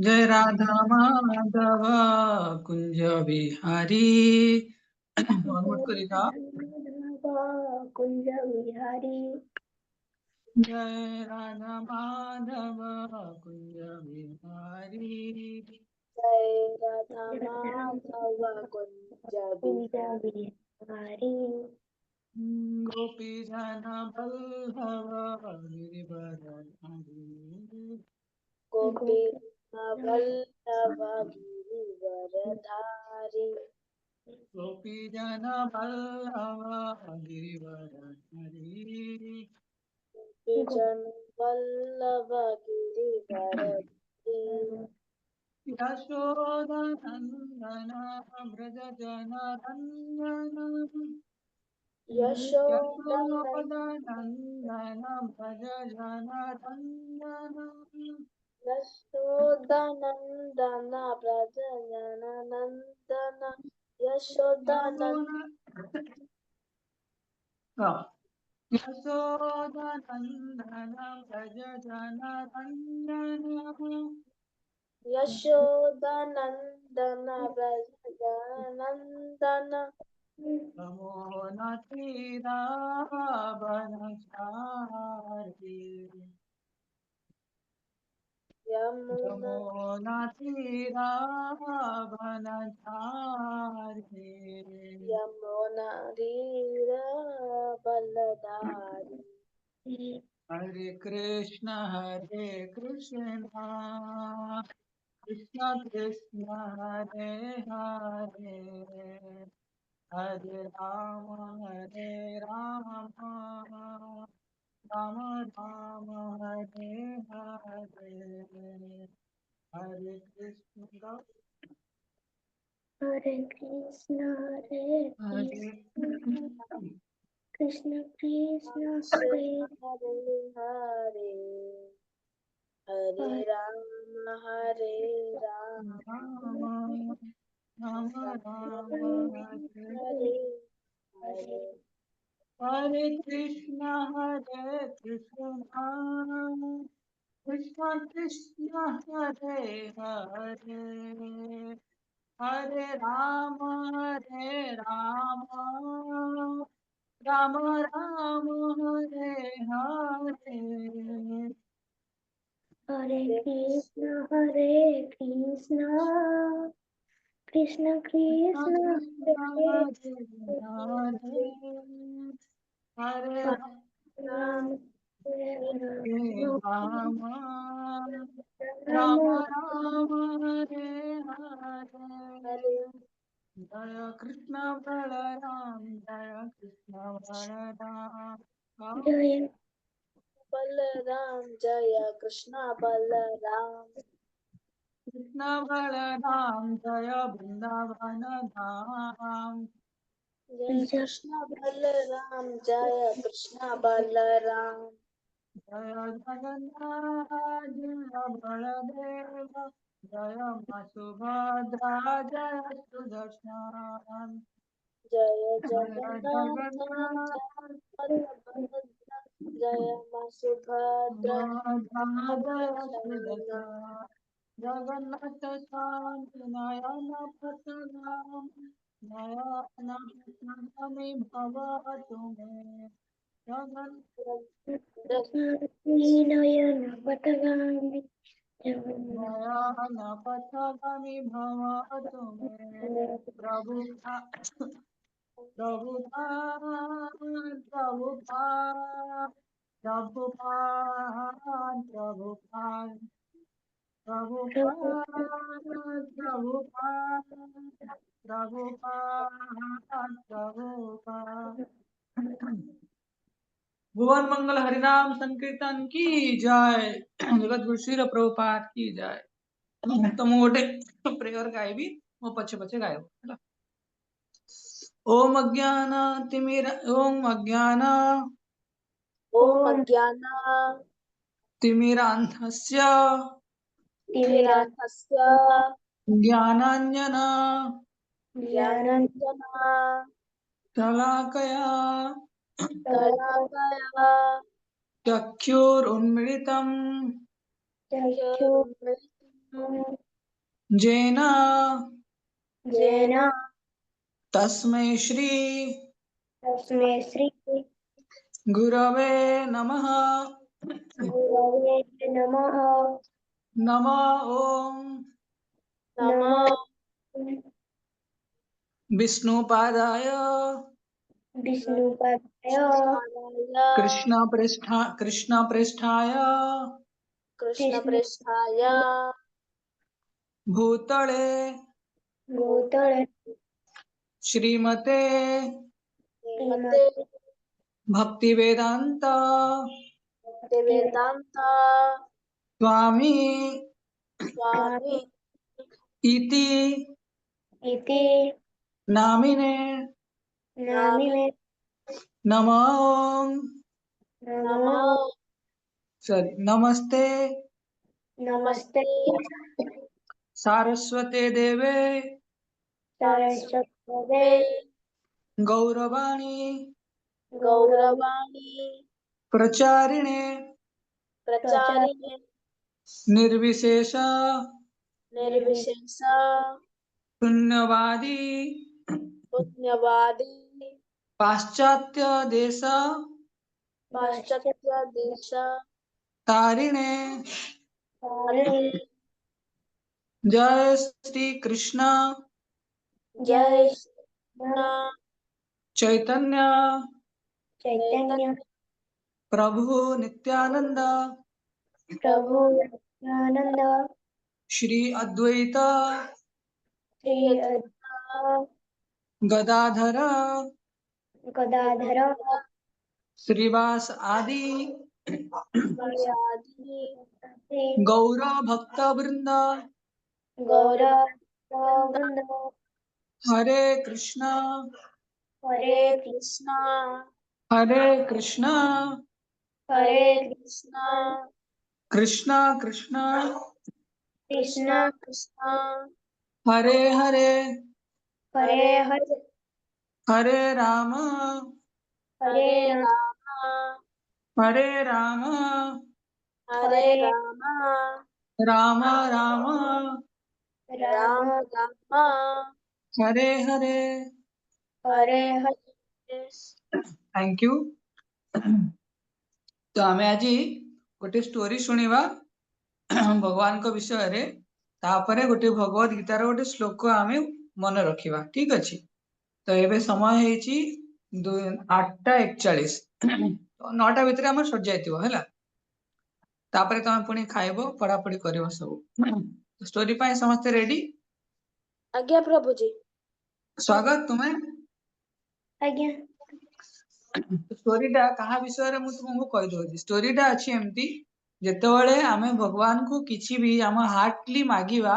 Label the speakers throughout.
Speaker 1: जय राधा माधव कुंज बिहारी। और करेगा
Speaker 2: कुंज बिहारी।
Speaker 1: जय राधा माधव कुंज बिहारी।
Speaker 2: जय राधा माधव कुंज बिहारी।
Speaker 1: गोपी जन बल्लभ गिरिवरधारी।
Speaker 2: गोपी वल्लभ गिरिवरधारी।
Speaker 1: गोपी जन बल्लभ गिरिवरधारी।
Speaker 2: जन वल्लभ गिरिवरधारी।
Speaker 1: यशोदनन्दन व्रज जनरञ्जन। यशोदनन्दन व्रज जनरञ्जन।
Speaker 2: यशोदानन्दन व्रज जननन्दन।
Speaker 1: यशोदनन्दन व्रज जनरञ्जन।
Speaker 2: यशोदानन्दन व्रज जननन्दन।
Speaker 1: नमो नतीरावनचारी। यमुनातीरावनचारी।
Speaker 2: यमुनातीरबलधारी।
Speaker 1: हरे कृष्ण कृष्ण कृष्ण हरे हरे। हरे राम राम राम हरे हरे। हरे कृष्ण
Speaker 2: हरे कृष्ण कृष्ण कृष्ण हरे हरे। हरे राम
Speaker 1: राम राम राम हरे
Speaker 2: हरे हरे।
Speaker 1: हरे कृष्ण कृष्ण कृष्ण हरे हरे। हरे राम राम राम हरे हरे।
Speaker 2: हरे कृष्ण कृष्ण
Speaker 1: कृष्ण
Speaker 2: कृष्ण
Speaker 1: कृष्ण
Speaker 2: हरे
Speaker 1: हरे हरे। हरे
Speaker 2: राम
Speaker 1: राम
Speaker 2: राम
Speaker 1: राम राम हरे हरे। जय कृष्ण बलराम जय कृष्ण बलराम।
Speaker 2: जय बलराम जय कृष्ण बलराम।
Speaker 1: कृष्ण बलराम जय वृंदावन धाम।
Speaker 2: जय कृष्ण बलराम जय कृष्ण बलराम।
Speaker 1: जय जगन्नाथ जय बलदेव जय सुभद्रा जय सुदर्शन।
Speaker 2: जय
Speaker 1: जय
Speaker 2: जगन्नाथ
Speaker 1: जगन्नाथ
Speaker 2: जय बलभद्र जय मां सुभद्रा
Speaker 1: जय
Speaker 2: सुदर्शन।
Speaker 1: सुदर्शन। जगन्नाथ शांति नयन पतनाम नयन पतनामी भव तुम्हें।
Speaker 2: नयन पतगामि
Speaker 1: नयन पतगामी भव तुम्हें। प्रभु प्रभुपाद प्रभुपाद प्रभुपाद प्रभुपाद प्रभुपाद प्रभुपाद प्रभुपाद प्रभुपाद। भुवन मंगल हरिनाम संकीर्तन की जय। जगत गुरु श्री प्रभुपाद की जय। तो मोटे प्रेयर गाय भी वो पछे पछे गायो। ओम अज्ञान
Speaker 2: ओम अज्ञान
Speaker 1: तिमिरान्धस्य
Speaker 2: तिमिरान्धस्य
Speaker 1: ज्ञानाञ्जन
Speaker 2: ज्ञानाञ्जना
Speaker 1: शलाकया
Speaker 2: शलाकया
Speaker 1: चक्षुरुन्मिलितम्
Speaker 2: चक्षुरुन्मिलितम्
Speaker 1: जेन
Speaker 2: जेन
Speaker 1: तस्मै श्री
Speaker 2: तस्मै श्री
Speaker 1: गुरवे नमः।
Speaker 2: गुरवे नमः।
Speaker 1: नमः ओम
Speaker 2: नमः
Speaker 1: विष्णुपादाय
Speaker 2: विष्णुपदाय
Speaker 1: कृष्णपृष्ठाय
Speaker 2: कृष्णपृष्ठाय
Speaker 1: भूतले
Speaker 2: भूतले
Speaker 1: श्रीमते
Speaker 2: श्रीमते
Speaker 1: भक्तिवेदांत
Speaker 2: भक्तिवेदांत
Speaker 1: स्वामी
Speaker 2: स्वामी
Speaker 1: इति
Speaker 2: इति
Speaker 1: नामिने
Speaker 2: नामिने
Speaker 1: नमः
Speaker 2: नमो
Speaker 1: नमस्ते
Speaker 2: नमस्ते
Speaker 1: सारस्वते देवे
Speaker 2: सरस्वते
Speaker 1: गौरवाणी
Speaker 2: गौरवाणी
Speaker 1: प्रचारिणे
Speaker 2: प्रचारिणे
Speaker 1: निर्विशेष
Speaker 2: निर्विशेष
Speaker 1: शून्यवादी
Speaker 2: पुण्यवादी
Speaker 1: पाश्चात्य देश
Speaker 2: पाश्चात्य देश
Speaker 1: तारिणे
Speaker 2: तारिणे
Speaker 1: जय श्री कृष्ण
Speaker 2: जय श्री कृष्ण
Speaker 1: चैतन्य
Speaker 2: चैतन्य
Speaker 1: प्रभु नित्यानंद
Speaker 2: प्रभु नित्यानंद
Speaker 1: श्री अद्वैत
Speaker 2: श्री अद्वैत
Speaker 1: गदाधर
Speaker 2: गदाधर
Speaker 1: श्रीवास आदि
Speaker 2: आदि
Speaker 1: गौर भक्त वृंद
Speaker 2: गौरव वृंद
Speaker 1: हरे कृष्णा
Speaker 2: हरे कृष्णा
Speaker 1: हरे कृष्णा
Speaker 2: हरे कृष्णा
Speaker 1: कृष्णा कृष्णा
Speaker 2: कृष्णा कृष्णा
Speaker 1: हरे हरे
Speaker 2: हरे हरे
Speaker 1: हरे राम
Speaker 2: हरे राम
Speaker 1: हरे राम
Speaker 2: हरे राम
Speaker 1: राम राम
Speaker 2: राम राम
Speaker 1: हरे हरे
Speaker 2: हरे हरे
Speaker 1: थैंक यू। तो आमे आज गोटे स्टोरी शुणिबा भगवान को विषय रे तापरे गोटे भगवत गीतार गोटे श्लोक आमे मन रखिबा ठीक अछि। तो एबे समय हेची 8:41 तो 9टा भितर हमर सर जायतिबो हैला तापरे तमे पुनी खाइबो पढ़ापढ़ी करिवो सब स्टोरी पाए समस्त रेडी
Speaker 2: आज्ञा प्रभु जी
Speaker 1: स्वागत तुम्हें
Speaker 2: आज्ञा
Speaker 1: स्टोरीटा कहा विषय रे मु तुमको कहि दोछि स्टोरीटा अछि एम्ति जेतेबेले आमे भगवान को किछि भी हम हार्टली मागिबा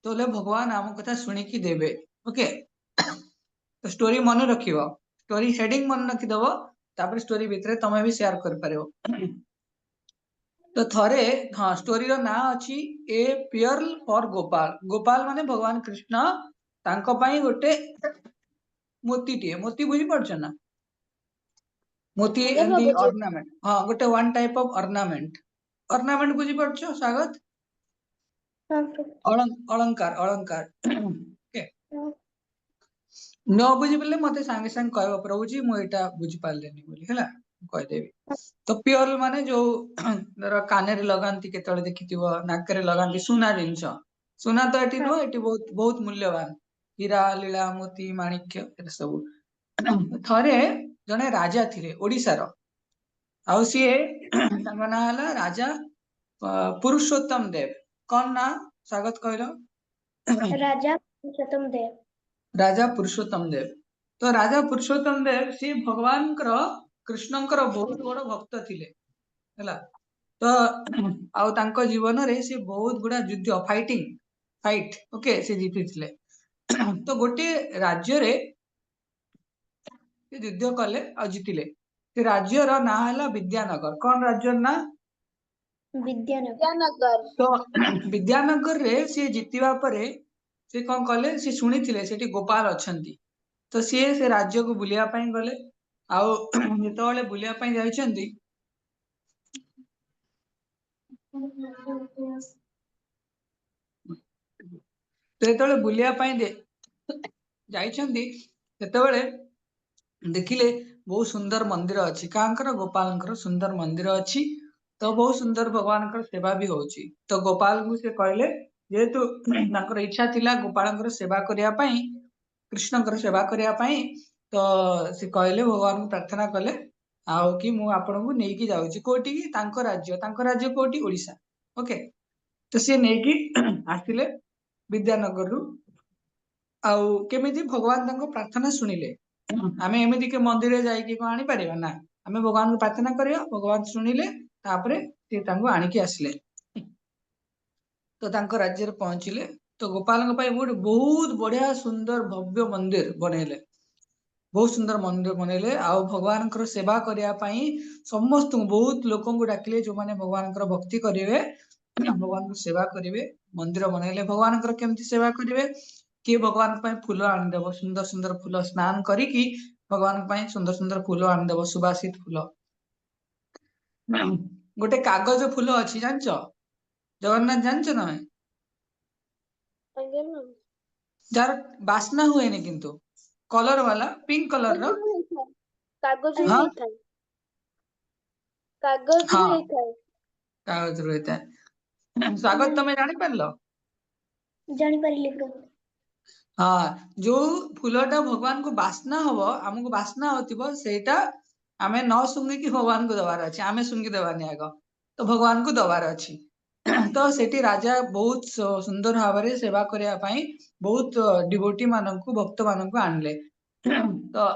Speaker 1: तोले भगवान आम कथा सुनिकी देबे ओके। तो स्टोरी मन रखिबो स्टोरी हेडिंग मन रखि दबो तापर स्टोरी भितरे तमे भी शेयर कर पारिबो। तो थरे हाँ स्टोरी रो ना अछि ए पियर्ल फॉर गोपाल गोपाल माने भगवान कृष्ण तांको पई गोटे मोती बुझी पड़छ ना मोती
Speaker 2: आज्ञा
Speaker 1: and the
Speaker 2: Prabhu ji
Speaker 1: ornament हाँ गोटे वन टाइप ऑफ ऑर्नामेंट बुझी पड़छ स्वागत अलंकार अलंकार ओके न बुझी पले मते सांगे सांग कहबो प्रभु जी मु एटा बुझी पालेनी बोली हैला कह देबी। तो पियर्ल माने जो धर काने रे लगांती केतळे देखिथिबो नाकरे लगांती सुना जिंस सुना तो एटी नो एटी बहुत बहुत मूल्यवान हीरा लीला मोती माणिक्य एटा सब थरे जने राजा थिले ओडिसा रो आउ सीए तांको ना हला राजा पुरुषोत्तम देव कौन ना स्वागत कहलो
Speaker 2: राजा पुरुषोत्तम देव
Speaker 1: राजा पुरुषोत्तम देव। तो राजा पुरुषोत्तम देव सी भगवान कृष्णंकर बहुत बड़ भक्त थिले हैला। तो आउ तांको जीवन रे से बहुत गुडा युद्ध फाइट ओके से जीतिथिले। तो गोटे राज्य रे युद्ध कले आ जीतिले से राज्य रो ना हला विद्यानगर कौन राज्य ना
Speaker 2: विद्यानगर
Speaker 1: तो विद्यानगर रे से जीतिबा परे से कौन कले से शुणिथिले सेठी गोपाल अछंती तो से राज्य को बुलिया पई गले आउ जेतोले बुलिया पई जाइछंती तो ଯେତେବେଳେ ବୁଲିବା ପାଇଁ ଯାଇଛନ୍ତି ସେତେବେଳେ ଦେଖିଲେ ବହୁତ ସୁନ୍ଦର ମନ୍ଦିର ଅଛି। କାହାଙ୍କର? ଗୋପାଳଙ୍କର ସୁନ୍ଦର ମନ୍ଦିର ଅଛି। ତ ବହୁତ ସୁନ୍ଦର ଭଗବାନଙ୍କର ସେବା ବି ହଉଛି। ତ ଗୋପାଳଙ୍କୁ ସେ କହିଲେ, ଯେହେତୁ ତାଙ୍କର ଇଚ୍ଛା ଥିଲା ଗୋପାଳଙ୍କର ସେବା କରିବା ପାଇଁ, କୃଷ୍ଣଙ୍କର ସେବା କରିବା ପାଇଁ, ତ ସେ କହିଲେ, ଭଗବାନଙ୍କୁ ପ୍ରାର୍ଥନା କଲେ ଆଉ କି ମୁଁ ଆପଣଙ୍କୁ ନେଇକି ଯାଉଛି କୋଉଠିକି? ତାଙ୍କ ରାଜ୍ୟ କୋଉଠି? ଓଡିଶା। ଓକେ। ତ ସିଏ ନେଇକି ଆସିଲେ ବିଦ୍ୟାନଗରରୁ। ଆଉ କେମିତି? ଭଗବାନ ତାଙ୍କ ପ୍ରାର୍ଥନା ଶୁଣିଲେ। ଆମେ ଏମିତି କି ମନ୍ଦିରରେ ଯାଇକି କଣ ଆଣିପାରିବା? ନା, ଆମେ ଭଗବାନଙ୍କୁ ପ୍ରାର୍ଥନା କରିବା, ଭଗବାନ ଶୁଣିଲେ, ତାପରେ ସେ ତାଙ୍କୁ ଆଣିକି ଆସିଲେ। ତ ତାଙ୍କ ରାଜ୍ୟରେ ପହଞ୍ଚିଲେ। ତ ଗୋପାଳଙ୍କ ପାଇଁ ଗୋଟେ ବହୁତ ବଢିଆ ସୁନ୍ଦର ଭବ୍ୟ ମନ୍ଦିର ବନେଇଲେ। ବହୁତ ସୁନ୍ଦର ମନ୍ଦିର ବନେଇଲେ। ଆଉ ଭଗବାନଙ୍କର ସେବା କରିବା ପାଇଁ ସମସ୍ତଙ୍କୁ, ବହୁତ ଲୋକଙ୍କୁ ଡାକିଲେ, ଯୋଉମାନେ ଭଗବାନଙ୍କର ଭକ୍ତି କରିବେ, ଭଗବାନଙ୍କ ସେବା କରିବେ। ମନ୍ଦିର ବନେଇଲେ। ଭଗବାନଙ୍କର କେମିତି ସେବା କରିବେ? କିଏ ଭଗବାନଙ୍କ ପାଇଁ ଫୁଲ ଆଣିଦବ, ସୁନ୍ଦର ସୁନ୍ଦର ଫୁଲ, ସ୍ନାନ କରିକି ଭଗବାନଙ୍କ ପାଇଁ ସୁନ୍ଦର ସୁନ୍ଦର ଫୁଲ ଆଣିଦବ, ସୁବାସିତ ଫୁଲ। ଗୋଟେ କାଗଜ ଫୁଲ ଅଛି, ଜାଣିଛ? ଜଗନ୍ନାଥ, ଜାଣିଛ ତମେ?
Speaker 2: ଆଜ୍ଞା ମ୍ୟାମ୍।
Speaker 1: ଯାହାର ବାସ୍ନା ହୁଏନି, କିନ୍ତୁ କଲର ବାଲା, ପିଙ୍କ କଲର ର।
Speaker 2: କାଗଜରୁ
Speaker 1: ହଁ
Speaker 2: ହେଇଥାଏ। କାଗଜରୁ
Speaker 1: ହଁ,
Speaker 2: ହେଇଥାଏ।
Speaker 1: କାଗଜରୁ ହେଇଥାଏ। ସ୍ୱାଗତ, ତମେ ଜାଣିପାରିଲ?
Speaker 2: ଜାଣିପାରିଲି ପ୍ରଭୁ।
Speaker 1: ହଁ, ଯୋଉ ଫୁଲଟା ଭଗବାନଙ୍କୁ ବାସ୍ନା ହବ, ଆମକୁ ବାସ୍ନା ହଉଥିବ, ସେଇଟା ଆମେ ନ ଶୁଙ୍ଘିକି ଭଗବାନଙ୍କୁ ଦବାର ଅଛି। ଆମେ ଶୁଙ୍ଘି ଦେବାନି ଆଗ, ତ ଭଗବାନଙ୍କୁ ଦବାର ଅଛି। ତ ସେଠି ରାଜା ବହୁତ ସୁନ୍ଦର ଭାବରେ ସେବା କରିବା ପାଇଁ ବହୁତ ଡିଭୋଟି ମାନଙ୍କୁ, ଭକ୍ତ ମାନଙ୍କୁ ଆଣିଲେ। ତ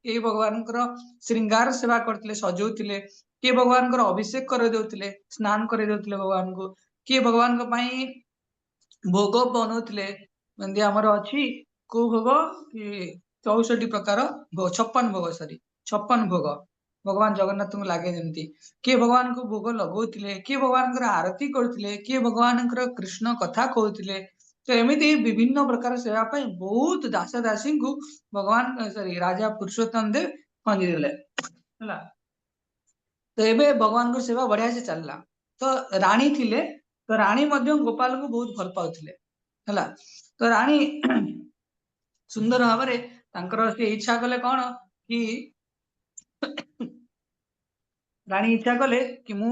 Speaker 1: କିଏ ଭଗବାନଙ୍କର ଶ୍ରୀଙ୍ଗାର ସେବା କରୁଥିଲେ, ସଜଉଥିଲେ। କିଏ ଭଗବାନଙ୍କର ଅଭିଷେକ କରିଦଉଥିଲେ, ସ୍ନାନ କରିଦଉଥିଲେ ଭଗବାନଙ୍କୁ। କିଏ ଭଗବାନଙ୍କ ପାଇଁ ଭୋଗ ବନଉଥିଲେ। ଯେମିତି ଆମର ଅଛି କୋଉ ଭୋଗ କି 64 ପ୍ରକାର ଭୋଗ, 56 ଭୋଗ, ସରି 56 ଭୋଗ ଭଗବାନ ଜଗନ୍ନାଥଙ୍କୁ ଲାଗେ ଯେମିତି। କିଏ ଭଗବାନଙ୍କୁ ଭୋଗ ଲଗଉଥିଲେ, କିଏ ଭଗବାନଙ୍କର ଆରତି କରୁଥିଲେ, କିଏ ଭଗବାନଙ୍କର କୃଷ୍ଣ କଥା କହୁଥିଲେ। ତ ଏମିତି ବିଭିନ୍ନ ପ୍ରକାର ସେବା ପାଇଁ ବହୁତ ଦାସ ଦାସୀଙ୍କୁ ଭଗବାନ, ସରି, ରାଜା ପୁରୁଷୋତ୍ତମ ଦେବ ଖଞ୍ଜିଦେଲେ। ହେଲା। ତ ଏବେ ଭଗବାନଙ୍କ ସେବା ବଢିଆ ସେ ଚାଲିଲା। ତ ରାଣୀ ଥିଲେ, ତ ରାଣୀ ମଧ୍ୟ ଗୋପାଳଙ୍କୁ ବହୁତ ଭଲ ପାଉଥିଲେ। ହେଲା। ତ ରାଣୀ ସୁନ୍ଦର ଭାବରେ ତାଙ୍କର ସେ ଇଚ୍ଛା କଲେ କଣ କି, ରାଣୀ ଇଚ୍ଛା କଲେ କି ମୁଁ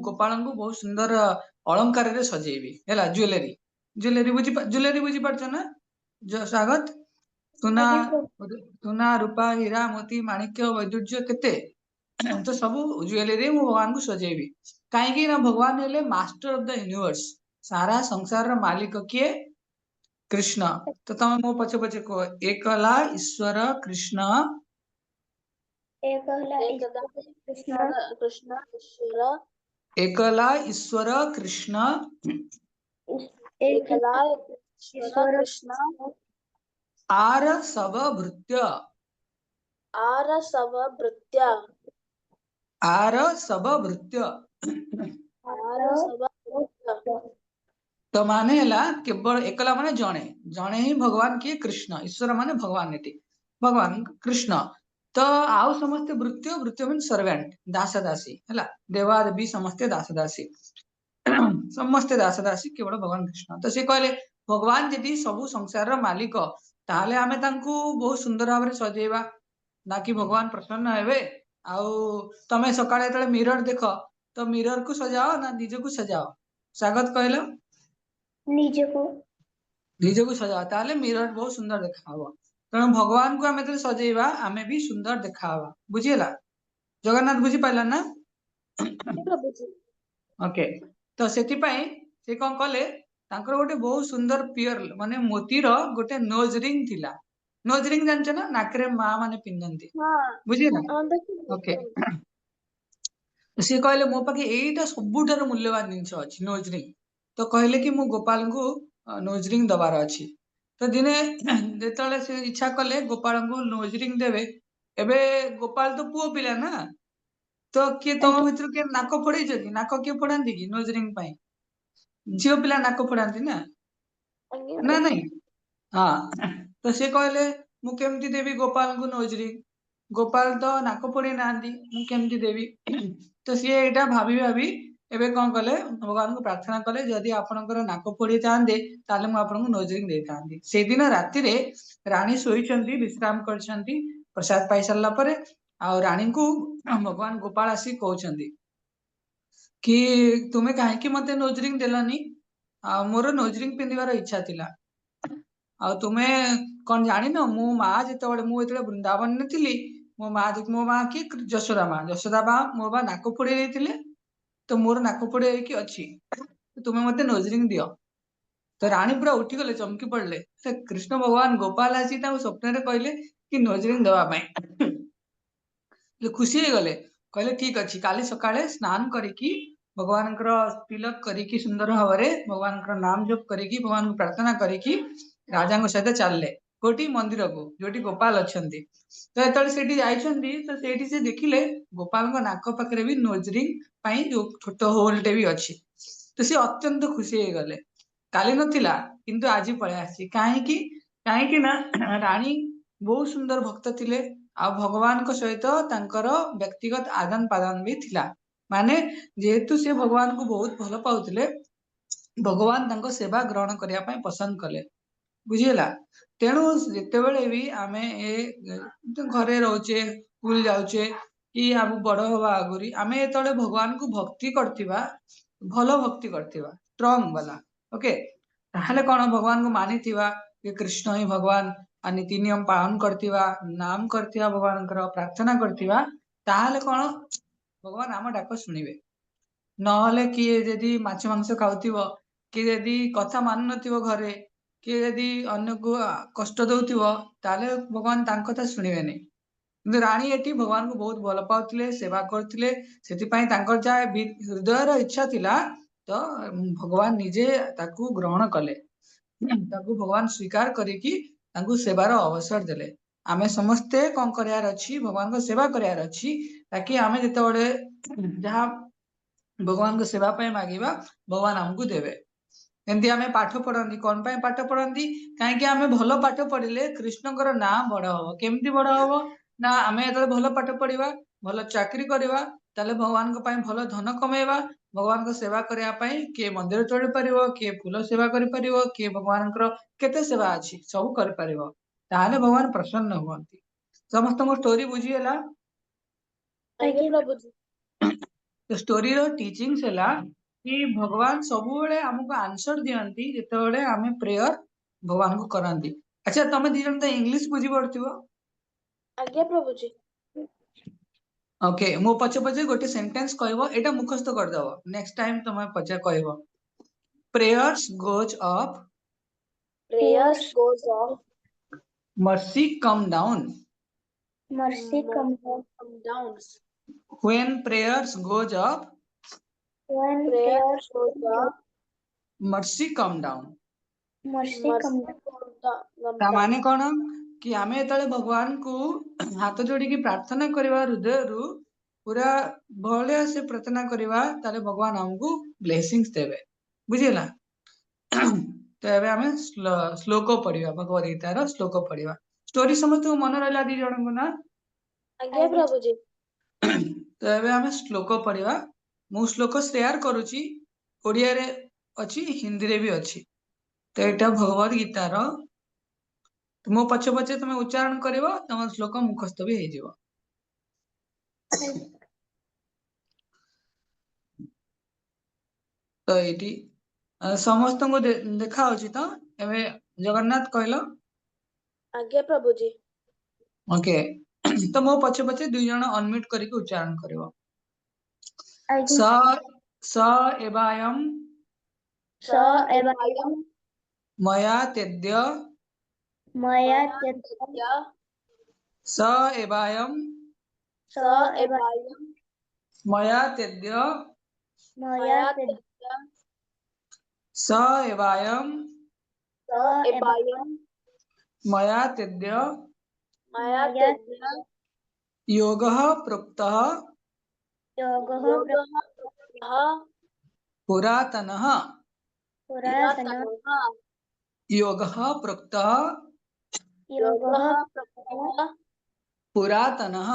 Speaker 1: ଗୋପାଳଙ୍କୁ ବହୁତ ସୁନ୍ଦର ଅଳଙ୍କାରରେ ସଜେଇବି। ହେଲା, ଜୁଏଲେରୀ ବୁଝିପାରୁଛ ନା? ସ୍ୱାଗତ, ସୁନା,
Speaker 2: ଆଜ୍ଞା ପ୍ରଭୁ।
Speaker 1: ସୁନା, ରୂପା, ହୀରା, ମୋତି, ମାଣିକ୍ୟ, ବୈଦୁର୍ଯ୍ୟ, କେତେ ତ ସବୁ ଜୁଏଲେରୀ ମୁଁ ଭଗବାନଙ୍କୁ ସଜେଇବି। କାହିଁକି ନା ଭଗବାନ ହେଲେ ମାଷ୍ଟର ଅଫ ଦ ୟୁନିଭର୍ସ। ସାରା ସଂସାରର ମାଲିକ କିଏ? କୃଷ୍ଣ। ତ ତମେ ମୋ ପଛେ ପଛେ କୁହ, ଏକ ହେଲା ଈଶ୍ୱର କୃଷ୍ଣ।
Speaker 2: ଏକ ହେଲା
Speaker 3: एकदा
Speaker 2: କୃଷ୍ଣ।
Speaker 3: कृष्ण ईश्वर
Speaker 1: ଏକ ହେଲା ଈଶ୍ୱର କୃଷ୍ଣ।
Speaker 2: ଏକ
Speaker 3: एकला
Speaker 2: ହେଲା
Speaker 3: ईश्वर
Speaker 2: ଈଶ୍ୱର
Speaker 3: कृष्ण
Speaker 1: आर सब भृत्य।
Speaker 3: आर सब भृत्य
Speaker 1: आर सब भृत्य।
Speaker 3: आर सब भृत्य
Speaker 1: ତ ମାନେ ହେଲା କେବଳ ଏକଲା ମାନେ ଜଣେ, ଜଣେ ହିଁ ଭଗବାନ, କିଏ? କୃଷ୍ଣ। ଈଶ୍ୱର ମାନେ ଭଗବାନ, ଏଠି ଭଗବାନ କୃଷ୍ଣ। ତ ଆଉ ସମସ୍ତେ ଭୃତ୍ୟ, ଭୃତ୍ୟ ମିନ୍ସ ସର୍ଭାଣ୍ଟ, ଦାସ ଦାସୀ। ହେଲା, ଦେବାଦେବୀ ସମସ୍ତେ ଦାସ ଦାସୀ। ସମସ୍ତେ ଦାସ ଦାସୀ, କେବଳ ଭଗବାନ କୃଷ୍ଣ। ତ ସେ କହିଲେ, ଭଗବାନ ଯଦି ସବୁ ସଂସାରର ମାଲିକ, ତାହେଲେ ଆମେ ତାଙ୍କୁ ବହୁତ ସୁନ୍ଦର ଭାବରେ ସଜେଇବା, ନା କି ଭଗବାନ ପ୍ରସନ୍ନ ହେବେ। ଆଉ ତମେ ସକାଳେ ଯେତେବେଳେ ମିରର ଦେଖ, ତ ମିରର କୁ ସଜାଅ ନା ନିଜକୁ ସଜାଅ? ସ୍ୱାଗତ, କହିଲ।
Speaker 2: ନିଜକୁ।
Speaker 1: ନିଜକୁ ସଜାଅ, ତାହେଲେ ମିରର ବହୁତ ସୁନ୍ଦର ଦେଖାହବ। ତେଣୁ ଭଗବାନଙ୍କୁ ଆମେ ଯେତେବେଳେ ସଜେଇବା, ଆମେ ବି ସୁନ୍ଦର ଦେଖାହବା। ବୁଝିହେଲା? ଜଗନ୍ନାଥ, ବୁଝିପାରିଲା ନା?
Speaker 3: प्रभुजी
Speaker 1: ଓକେ। ତ ସେଥିପାଇଁ ସେ କଣ କଲେ, ତାଙ୍କର ଗୋଟେ ବହୁତ ସୁନ୍ଦର ପିଓର ମାନେ ମୋତିର ଗୋଟେ ନୋଜ ରିଙ୍ଗ ଥିଲା। ନୋଜ ରିଙ୍ଗ ଜାଣିଛ ନା? ନାକରେ ମା ମାନେ ପିନ୍ଧନ୍ତି।
Speaker 3: हाँ
Speaker 1: ବୁଝିହେଲା?
Speaker 3: देखिए
Speaker 1: ଓକେ। ସିଏ କହିଲେ, ମୋ ପାଖେ ଏଇଟା ସବୁଠାରୁ ମୂଲ୍ୟବାନ ଜିନିଷ ଅଛି, ନୋଜ ରିଙ୍ଗ। ତ କହିଲେ କି ମୁଁ ଗୋପାଳଙ୍କୁ ନୋଜ ରିଙ୍ଗ ଦବାର ଅଛି। ତ ଦିନେ ଯେତେବେଳେ ସେ ଇଚ୍ଛା କଲେ ଗୋପାଳଙ୍କୁ ନୋଜ ରିଙ୍ଗ ଦେବେ, ଏବେ ଗୋପାଳ ତ ପୁଅ ପିଲା ନା, ତ କିଏ ତମ
Speaker 2: ଆଜ୍ଞା
Speaker 1: ଭିତରୁ କିଏ ନାକ ଫୋଡେଇଛ କି? ନାକ କିଏ ଫୋଡାନ୍ତି କି ନୋଜ ରିଙ୍ଗ ପାଇଁ? ଝିଅ ପିଲା ନାକ ଫୋଡାନ୍ତି ନା, ନା ନାଇଁ? ହଁ। ତ ସେ କହିଲେ, ମୁଁ କେମିତି ଦେବି ଗୋପାଳଙ୍କୁ ନୋଜ ରିଙ୍ଗ? ଗୋପାଳ ତ ନାକ ଫୋଡେଇ ନାହାନ୍ତି, ମୁଁ କେମିତି ଦେବି? ତ ସିଏ ଏଇଟା ଭାବି ଭାବି एबे कौन कले भगवान को प्रार्थना कले जदि आपनकर नाक फोड़ी थांदे ताले मु आपनको नोज रिंग दे थांदी से दिन राति रे रानी सोईचंती विश्राम करछंती प्रसाद पाई सारला परे आ रानी को भगवान गोपाल आसी कहउछंती कि तुमे काहे कि मते नोज रिंग देलनी आ मोर नोज रिंग पिंदिबार इच्छा थिला आ तुमे कौन जानी न मो माँ जेतेबेले मु एतबेले वृंदावन ने थिली मो माँ की यशोदा माँ मो बा नाक फोड़ी देथिले तो मोर नाक फोड़ी की अछि तुमे मते नोज रिंग दियो तो रानी पूरा उठी गले चमकी पड़ले से कृष्ण भगवान गोपाल आसी ता स्वप्न रे कहले कि नोज रिंग दवा पई खुशी हो गले कहले ठीक अच्छी काली सकाळे स्नान करिकी भगवान तिलक करिकी सुंदर भाव भगवान नाम जप करिकी भगवान को प्रार्थना करिकी राजा सहित चलले कोटी मंदिर को जोटी गोपाल अच्छे तो ये जाइछंती तो सेठी से देखिले गोपाल नाक पाखरे भी नोज रिंग जो छोट होलटे भी अच्छी तो सी अत्यंत खुशी हो गले काली नथिला किंतु आज पळे आसी काहे ना रानी बहुत सुंदर भक्त थिले आ भगवान को सहित तांकर व्यक्तिगत आदान प्रदान भी थिला माने जेहेतु से भगवान को बहुत भल पाउथिले भगवान तांको सेवा ग्रहण करिया पई पसंद कले बुझिला तेणु जेतेबेले भी आमे ए घरे रहउचे स्कूल जाउचे कि आम बड़ हवा आगुरी आमे एतले भगवान को भक्ति करथिबा भल भक्ति करथिबा स्ट्रांग वाला ओके ताहले कोन भगवान को मानिथिबा कि कृष्ण ही भगवान आ नीति नियम पालन करथिबा नाम करथिबा भगवान प्रार्थना करथिबा ताहले कोन भगवान आम डाक शुणिबे नहले किए जदि माछ मांस खाउथिबो कि जदि कथा मान नथिबो घरे कि जदि अन्य को कष्ट दउथिबो ताहले भगवान तांक कथा शुणिबेनी किंतु रानी एटी भगवान को बहुत भल पाउथिले सेवा करथिले सेति पई तांकर जा हृदयर इच्छा थिला तो भगवान निजे ताकू ग्रहण कले ताकू भगवान स्वीकार करिकी ताकू सेवार अवसर देले आमे समस्ते कौन करार अच्छी भगवान को सेवा करार अच्छी ताकि आमे जेतेबेले जहाँ भगवान को सेवा पाई मागिबा भगवान हमको देवे एमती आमे पाठ पढ़ती कौन पाई पाठ पढ़ती कहीं आमे भल पाठ पढ़िले कृष्णकर ना बड़ हम केमती बड़ हम ना आमे जो भल पाठ पढ़ा भल चाकरी करवा ताले भगवान को पाई भल धन कमेवा भगवान को सेवा करने किए मंदिर चढ़ी पार किए फूल सेवा कर किए भगवान केते सेवा अच्छी सब कर ताहले भगवान प्रसन्न हुअंती समस्त स्टोरी बुझीगला
Speaker 3: आज्ञा प्रभुजी
Speaker 1: तो स्टोरी रो टीचिंग्स हैला कि भगवान सबुबेले हमको आंसर दियंती जेतेबेले आमे प्रेयर भगवान को करंती अच्छा तमे दी जण त इंग्लिश बुझी पड़थिबो
Speaker 3: आज्ञा प्रभुजी
Speaker 1: ओके मो पछे पछे गोटे सेंटेंस कहबो एटा मुखस्त कर दबो नेक्स्ट टाइम तमे पछे कहबो prayers goes up
Speaker 3: prayers goes up
Speaker 1: mercy come down
Speaker 2: mercy come
Speaker 3: come down
Speaker 1: when prayers goes up
Speaker 2: when
Speaker 3: prayers
Speaker 2: prayers
Speaker 3: goes up
Speaker 1: mercy come down
Speaker 2: mercy come
Speaker 1: ता माने कोन कि आमे एतले भगवान को हाथ जोड़ी की प्रार्थना करवा हृदय रु पूरा भले से प्रार्थना करवा ताले भगवान हमको ब्लेसिंग्स देवे बुझिला तो एबे आमे श्लोक पढ़िबा भगवद गीता रो श्लोक पढ़िबा स्टोरी समस्त मन रहला दी जण को ना
Speaker 3: आज्ञा प्रभुजी
Speaker 1: तो एबे आमे श्लोक पढ़िबा मु श्लोक शेयर करूची ओडिया रे अछि हिंदी रे भी अछि तो एटा भगवद गीता रो तो मो पछे पछे तुम उच्चारण करिवो तम श्लोक मुखस्त भी हेजिवो तो एटी समस्त को देखा होची तो एबे जगन्नाथ कहलो
Speaker 3: आज्ञा प्रभुजी
Speaker 1: ओके तो मो पछे पछे दुई जण अनम्यूट करके उच्चारण करिवो स स एवायम
Speaker 2: स एवं
Speaker 1: मया तेद्य
Speaker 2: मया
Speaker 1: स एवायम
Speaker 3: स एवायम
Speaker 1: मया तेद्य
Speaker 2: मया
Speaker 1: स एवायम
Speaker 3: स एवायम
Speaker 1: मया तेद्य
Speaker 3: मया तेद्य
Speaker 1: योगः प्रोक्तः
Speaker 2: योगः
Speaker 1: पुरातनः
Speaker 2: पुरातनः
Speaker 1: योगः प्रोक्तः
Speaker 2: योगः
Speaker 1: पुरातनः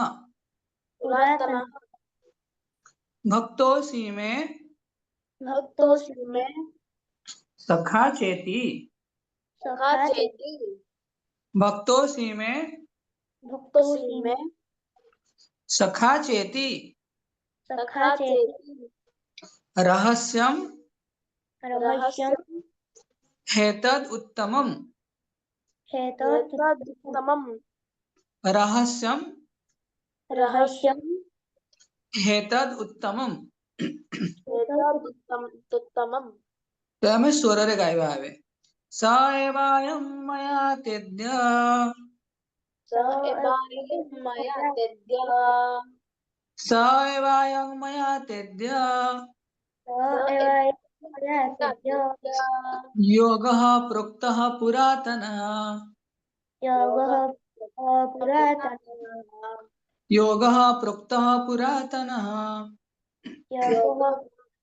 Speaker 2: पुरातनः
Speaker 1: भक्तोऽसि मे
Speaker 3: भक्तोऽसि मे
Speaker 1: सखा चेति
Speaker 3: सखा चेति
Speaker 1: भक्तोऽसि मे
Speaker 3: भक्तोऽसि मे
Speaker 1: सखा चेति
Speaker 3: सखा चेति
Speaker 1: रहस्यं
Speaker 3: रहस्यं
Speaker 1: हेतद् उत्तमम्
Speaker 3: एतदुत्तमम्
Speaker 1: रहस्यं
Speaker 3: रहस्यं
Speaker 1: हेतद् उत्तमम्
Speaker 3: एतदुत्तमम्
Speaker 1: तो हमें स्वर रे गाइबा हवे स एवायं मया तेद्य
Speaker 3: स एवायं मया तेद्य
Speaker 1: स एवायं मया तेद्य
Speaker 3: स एवायं मया तेद्य
Speaker 1: योगः प्रोक्तः पुरातनः
Speaker 2: योगः पुरातनः
Speaker 1: योगः प्रोक्तः पुरातनः
Speaker 2: योगः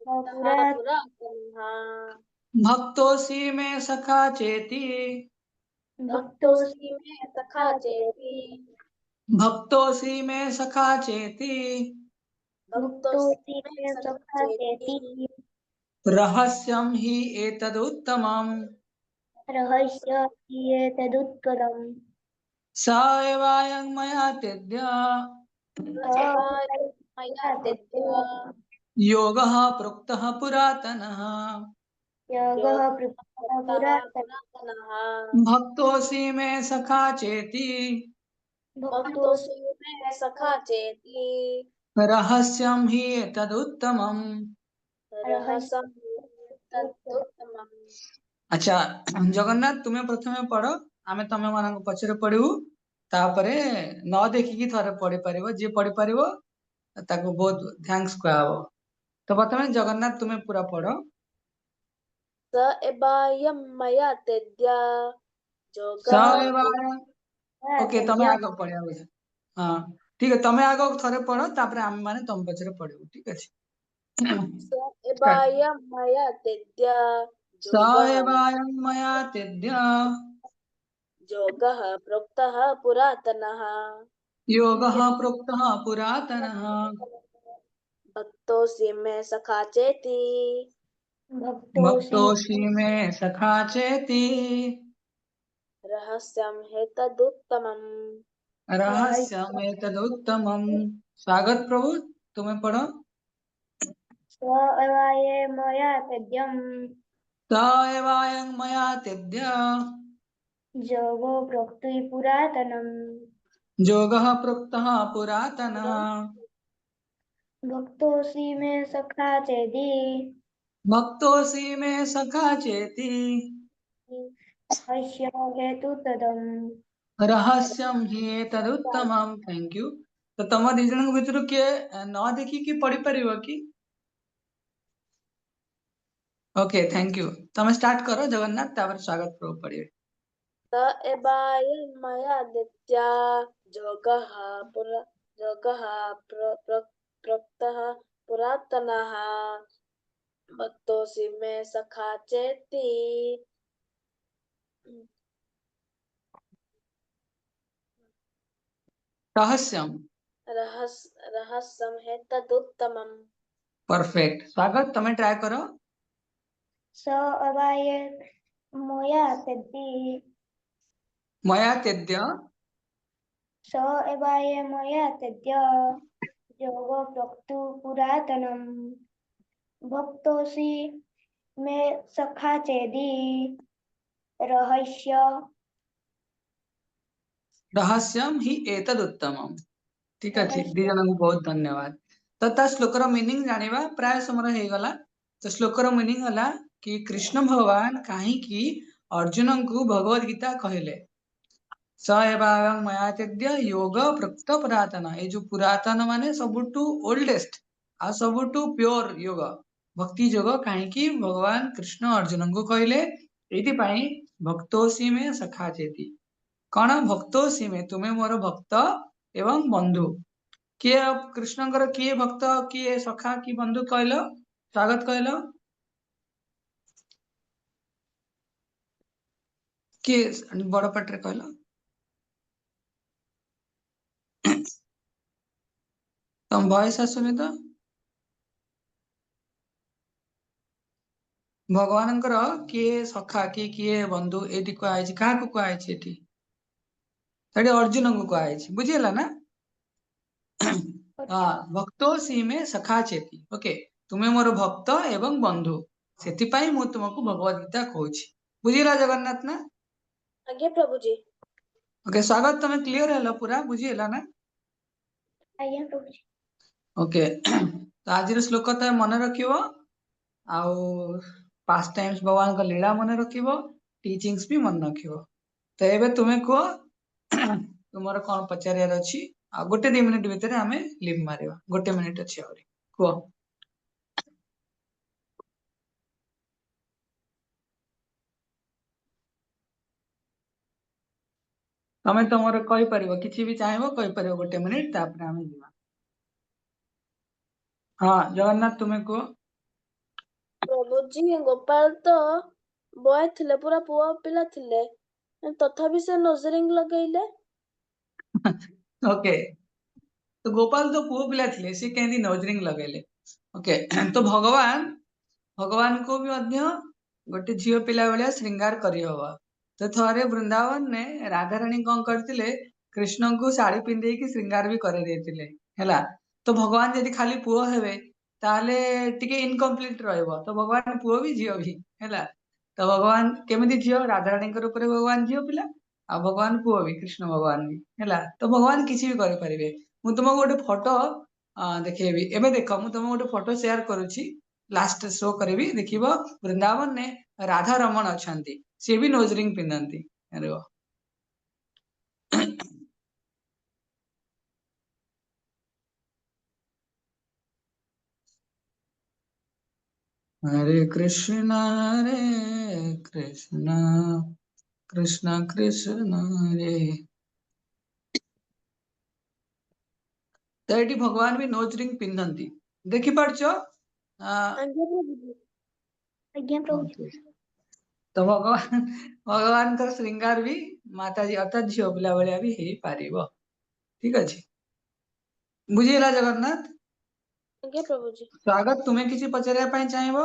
Speaker 2: पुरातनः
Speaker 3: पुरातनः
Speaker 1: भक्तोऽसि मे सखा चेति
Speaker 3: भक्तोऽसि मे सखा चेति
Speaker 1: भक्तोऽसि मे सखा चेति
Speaker 3: भक्तोऽसि मे
Speaker 2: मे
Speaker 3: सखा
Speaker 2: सखा
Speaker 3: चेति
Speaker 2: चेति
Speaker 1: रहस्यं हि एतदुत्तमम्
Speaker 2: रहस्य एतदुत्कलम्
Speaker 1: स एवायं मया तेद्य
Speaker 3: स एवायं मया तेद्य
Speaker 1: योगः प्रोक्तः पुरातनः
Speaker 2: योगः पुरातनः
Speaker 3: पुरातनः
Speaker 1: भक्तोऽसि मे सखा चेति
Speaker 3: भक्तोऽसि मे सखा चेति
Speaker 1: रहस्यं हि एतदुत्तमम्
Speaker 3: रहस्यं तदुत्तमम्
Speaker 1: अच्छा जगन्नाथ तुम्हें प्रथमे पढ़ आमे तमे मानक पछरे पढ़िबू तापरे न देखिकी थरे पढ़ी परिबो जे पढ़ी परिबो ताको बहुत थैंक्स कहबो तो प्रथमे जगन्नाथ तुम्हें पूरा पढ़
Speaker 3: स एवायं मया तेद्य
Speaker 1: स
Speaker 3: योगः
Speaker 1: एवायं ओके तमे आगे पढ़िया बुझे हाँ ठीक है तमे आगे थरे पढ़ तापरे आमे माने तम पछरे पढ़िबू ठीक अछि
Speaker 3: स
Speaker 1: स्टार्ट
Speaker 3: एवायं मया तेद्य
Speaker 1: स
Speaker 3: योगः
Speaker 1: एवायं मया तेद्य
Speaker 3: योगः प्रोक्तः पुरातनः
Speaker 1: योगः प्रोक्तः पुरातनः
Speaker 3: भक्तोऽसि मे सखा चेति
Speaker 1: भक्तोऽसि मे सखा चेति
Speaker 3: रहस्यं हेतदुत्तमम्
Speaker 1: रहस्यमेतदुत्तमम् स्वागत प्रभु तुम्हें पढ़ो
Speaker 2: स एवाये मया तद्यम्
Speaker 1: स एवायं मया तेद्य
Speaker 2: योगो प्रोक्तुः पुरातनम्
Speaker 1: योगः प्रोक्तः पुरातनः
Speaker 2: भक्तोऽसि मे सखा चेति
Speaker 1: भक्तोऽसि मे सखा चेति
Speaker 2: रहस्य हेतु तदम्
Speaker 1: रहस्यं हि एतदुत्तमम् थैंक यू तो तम दी जन भितर किए न देखी कि पढ़ी परिबो कि ओके थैंक यू तमे स्टार्ट करो जगन्नाथ तापर स्वागत प्रभु पढ़िए
Speaker 3: स एवायं मया तेद्य योगः प्रोक्तः पुरातनः भक्तोऽसि मे सखा चेति
Speaker 1: रहस्यम
Speaker 3: रहस्यं हेतदुत्तमम्
Speaker 1: परफेक्ट स्वागत तमे ट्राई करो
Speaker 2: स एवाये मया तद्दि
Speaker 1: मया तेद्य
Speaker 2: स एवाये मया तद्य योगो प्रोक्तुः पुरातनम् भक्तोऽसि मे सखा चेति रहस्य
Speaker 1: रहस्यम हि एतदुत्तमम् ठीक अछि
Speaker 2: रहस्य
Speaker 1: दी जन बहुत धन्यवाद तो ता श्लोकर मीनिंग जानिबा प्राय समय हे गला तो श्लोकर मीनिंग हला कि कृष्ण भगवान काहे कि अर्जुन को भगवत गीता कहले स एवं मया तेद्य योग प्रोक्त पुरातन ए जो पुरातन माने सबुटू ओल्डेस्ट आ सबुटू प्योर योग भक्ति योग काहे कि भगवान कृष्ण अर्जुन को कहले एति पई भक्तोसी में सखा चेति कण भक्तोसी में तुम्हें मोर भक्त एवं बंधु किए कृष्णଙ୍କର किए भक्त किए सखा कि बंधु कहलो स्वागत कहलो किए बड़ पाटरे कहलो तम वॉइस आसुनी तो ଭଗବାନଙ୍କର କିଏ ସଖା କିଏ ବନ୍ଧୁ ଏଠି କୁହାଯାଇଛି, କାହାକୁ କୁହାଯାଇଛି ଏଠି? ସେଠି ଅର୍ଜୁନଙ୍କୁ କୁହାଯାଇଛି, ବୁଝିହେଲା ନା?
Speaker 2: अच्छा
Speaker 1: ଭକ୍ତୋ ସୀମେ ସଖା ଚେତି। ଓକେ, ତୁମେ ମୋର ଭକ୍ତ ଏବଂ ବନ୍ଧୁ, ସେଥିପାଇଁ ମୁଁ ତୁମକୁ ଭଗବତ ଗୀତା କହୁଛି। ବୁଝିଲା ଜଗନ୍ନାଥ ନା?
Speaker 3: आज्ञा प्रभु जी।
Speaker 1: ओके, स्वागत, तमे क्लियर हेलो पूरा बुझिहेला ना?
Speaker 2: आज्ञा प्रभु जी।
Speaker 1: ओके तो आज श्लोक तो मन रखिबो, आउ पास्ट टाइम्स भगवान का लीला मन रखिबो, टीचिंग्स भी मन रखिबो। तो एबे तुमे को तुमर कोन पचारियार अछि? आ गोटे 2 मिनिट भितर हमें लिव मारिबा, गोटे मिनिट अछि आउरी को। तमे तमर कहि परिबो, किछि भी चाहेबो कहि परिबो, गोटे मिनिट तापर हमें जिबा। हाँ जगन्नाथ तुमे को।
Speaker 3: प्रभु जी गोपाल तो बॉय थिले, पूरा पुआ पिला थिले, तथापि से नजरिंग लगैले।
Speaker 1: ओके, तो गोपाल तो पुओ पिला थिले, से केंदी नजरिंग लगेले। ओके तो भगवान भगवान को भी मध्य गोटे झियो पिला भलिया श्रृंगार करि हवा। तो थरे वृंदावन ने राधा रानी कौन करतिले, कृष्ण को साड़ी पिंधे की श्रृंगार भी करे देतिले हैला। तो भगवान यदि खाली पुओ हेबे ताले टिके इनकम्प्लीट रहइबो, तो भगवान पुओ भी झियो भी हैला। तो भगवान केमिति झियो, राधा रानी कर ऊपर भगवान झियो पिला, आ भगवान पुओ भी, कृष्ण भगवान भी हैला। तो भगवान किछि भी करि परिबे। मु तुमको गोटे फोटो देखेबी, एबे देखो मु तुमको गोटे फोटो शेयर करूची, लास्ट शो करेबी, देखिबो वृंदावन ने राधा रमण अछंती, से भी नोज रिंग पिंधंती। अरे वाह। हरे कृष्ण कृष्ण कृष्ण कृष्ण हरे। तो ये भगवान भी नोज रिंग पिंधंती, देखि पारछो?
Speaker 3: आज्ञा प्रभु जी।
Speaker 2: आज्ञा प्रभु जी।
Speaker 1: ओके, तो भगवान भगवान का श्रृंगार भी माता जी अर्थात झियो पिला भलिया भी हेई पारिबो। ठीक अछि, बुझिला जगन्नाथ?
Speaker 3: आज्ञा प्रभु जी।
Speaker 1: स्वागत, तुम्हें किसी पचारिया ପାଇଁ ଚାହିଁବ?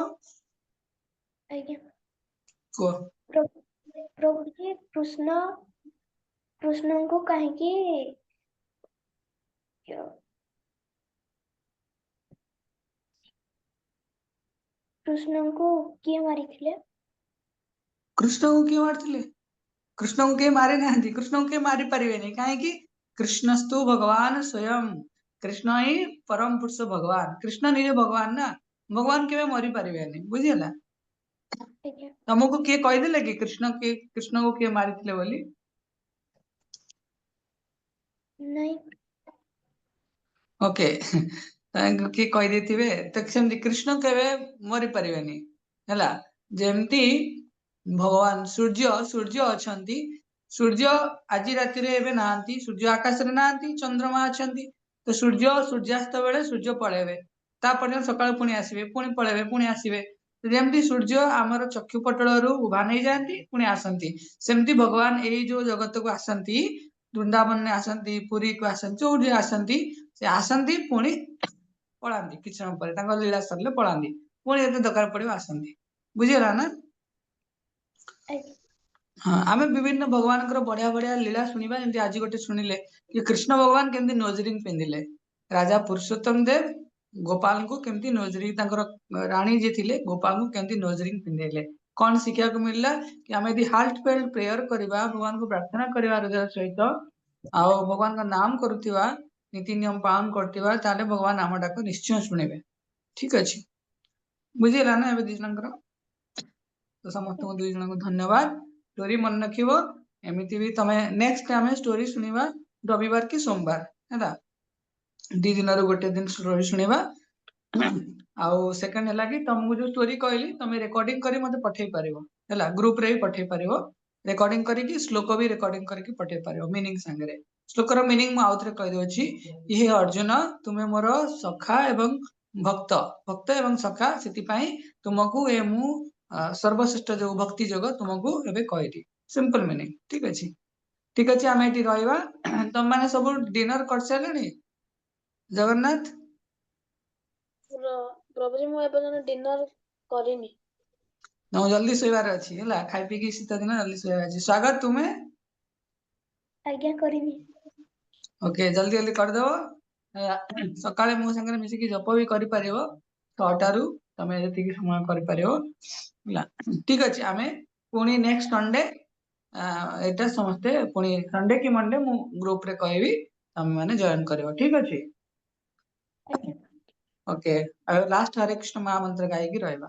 Speaker 2: आज्ञा
Speaker 1: କୁହ।
Speaker 2: प्रभु प्रभु जी, कृष्ण को काहेकि कृष्ण को किए मारिथिले?
Speaker 1: कृष्ण को किए मारथिले? कृष्ण को किए मारे नाहंती, कृष्ण को किए मारि परिबेनी, काहे कि कृष्णस्तु भगवान स्वयं, कृष्ण ही परम पुरुष भगवान, कृष्ण निजे भगवान ना, भगवान केबे मरि परिबेनी, बुझिला?
Speaker 2: आज्ञा
Speaker 1: तुमको किए कहि देले कि कृष्ण को किए मारिथिले बोली?
Speaker 2: नहीं।
Speaker 1: ओके तांको किए कहि देथिबे, त सेमति कृष्ण केबे मरि परिबेनी हैला। जेमति भगवान सूर्य अछंती, सूर्य आज राति रे एबे नाहंती, सूर्य आकाश रे नाहंती, चंद्रमा अछंती। तो सूर्य सूर्यास्त बेले सूर्य पळेबे, तापर सकाळ पुणी आसीबे, पुणी पळेबे, पुणी आसीबे। तो जेमति सूर्य आमर चक्षुपटल रु उभा नहीं जाती पुणी आसंती, सेमति भगवान एई जो जगत को आसंती, वृंदावन ने आसंती, पुरी को आसंती, जो आसंती से आसंती पुणी पळांती, किछ समय पर तांको लीला सरले पळांती, पुणी एते दरकार पड़िबो आसंती। बुझिला ना?
Speaker 2: आज्ञा
Speaker 1: हाँ, आमे विभिन्न भगवान बढ़िया बढ़िया लीला शुणिबा, जेमति आज गोटे शुणिले कि कृष्ण भगवान केमति नोजरिंग पिंधिले, राजा पुरुषोत्तम देव गोपाल को केमति नोजरिंग, तांकर रानी जे थिले गोपाल को केमति नोजरिंग पिंधेले। कौन शिक्षा को मिलला कि आमे यदि हार्ट फेल्ट प्रेयर करबा, भगवान को प्रार्थना करबा हृदय सहित, आ भगवान का नाम करुथिबा, नीति नियम पालन करथिबा, ताले भगवान आम डाक निश्चय शुणिबे। ठीक अछि, बुझिला ना एबे दिजनकर? तो समस्त को 2 जन को धन्यवाद। स्टोरी मन रखिबो, एमिति भी तमे नेक्स्ट टाइम स्टोरी सुनिबा रविवार की सोमवार हैला, 2 दिन रो गोटे दिन स्टोरी सुनिबा। आउ सेकंड हला कि तुमको जो स्टोरी कहली तमे रिकॉर्डिंग करी मते पठेई परिबो हैला, ग्रुप रे भी पठेई परिबो, रिकॉर्डिंग करी कि श्लोक भी रिकॉर्डिंग करी कि पठेई परिबो मीनिंग संगरे। श्लोक रो मीनिंग म आउथरे कहि दोछि, हे अर्जुन तुमे मोर सखा एवं भक्त, भक्त एवं सखा, सेति पई तुमको ए मु सर्वश्रेष्ठ जो भक्ति जोग तुमको एबे कहली, सिंपल मीनिंग। ठीक अछि, ठीक अछि, आमे एटी रहइबा। तम माने सब डिनर कर सारलेनी जगन्नाथ?
Speaker 3: प्रभु जी, मु एपर्यंत डिनर करिनी।
Speaker 1: ମୁଁ ଜଲ୍ଦି ଶୋଇବାର ଅଛି ହେଲା, ଖାଇ ପିଇକି ଶୀତ ଦିନ ଜଲ୍ଦି ଶୋଇବାର ଅଛି। ସ୍ୱାଗତ ତୁମେ?
Speaker 2: ଆଜ୍ଞା କରିବି।
Speaker 1: ଓକେ, ଜଲ୍ଦି ଜଲ୍ଦି କରିଦବ। ସକାଳେ ମୋ ସାଙ୍ଗରେ ମିଶିକି ଜପ ବି କରିପାରିବ, 6ଟାରୁ ତମେ ଯେତିକି ସମୟ କରିପାରିବ ହେଲା। ଠିକ ଅଛି, ଆମେ ପୁଣି ନେକ୍ସଟ ସଣ୍ଡେ ଏଇଟା ସମସ୍ତେ ପୁଣି ସଣ୍ଡେ କି ମଣ୍ଡେ ମୁଁ ଗ୍ରୁପରେ କହିବି, ତମେ ମାନେ ଜଏନ କରିବ। ଠିକ ଅଛି।
Speaker 2: ଆଜ୍ଞା।
Speaker 1: ଓକେ, ଆଉ ଲାଷ୍ଟ ହରେ କୃଷ୍ଣ ମହାମନ୍ତ୍ର ଗାଇକି ରହିବା।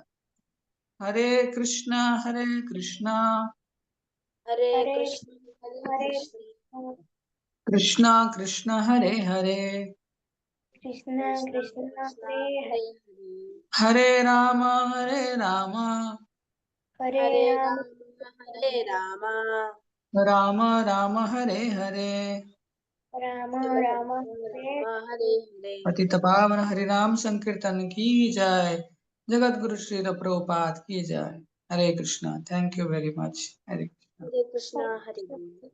Speaker 1: ହରେ କୃଷ୍ଣ
Speaker 3: हरे
Speaker 2: हरे
Speaker 3: कृष्ण
Speaker 2: हरे
Speaker 1: कृष्ण कृष्ण हरे हरे
Speaker 2: कृष्ण
Speaker 3: कृष्ण
Speaker 2: कृष्ण
Speaker 3: कृष्ण
Speaker 2: हरे
Speaker 3: हरे
Speaker 1: हरे राम हरे राम
Speaker 2: हरे
Speaker 3: हरे
Speaker 2: राम
Speaker 3: हरे राम
Speaker 1: राम राम हरे हरे
Speaker 2: राम
Speaker 3: हरे
Speaker 2: राम हरे
Speaker 3: राम हरे हरे
Speaker 1: पतित पावन हरि नाम संकीर्तन की जय। जगत गुरु श्री प्रभुपाद की जय। Hare Krishna. Thank you very much. Hare Krishna.
Speaker 3: Hare Krishna Hare
Speaker 2: Hare.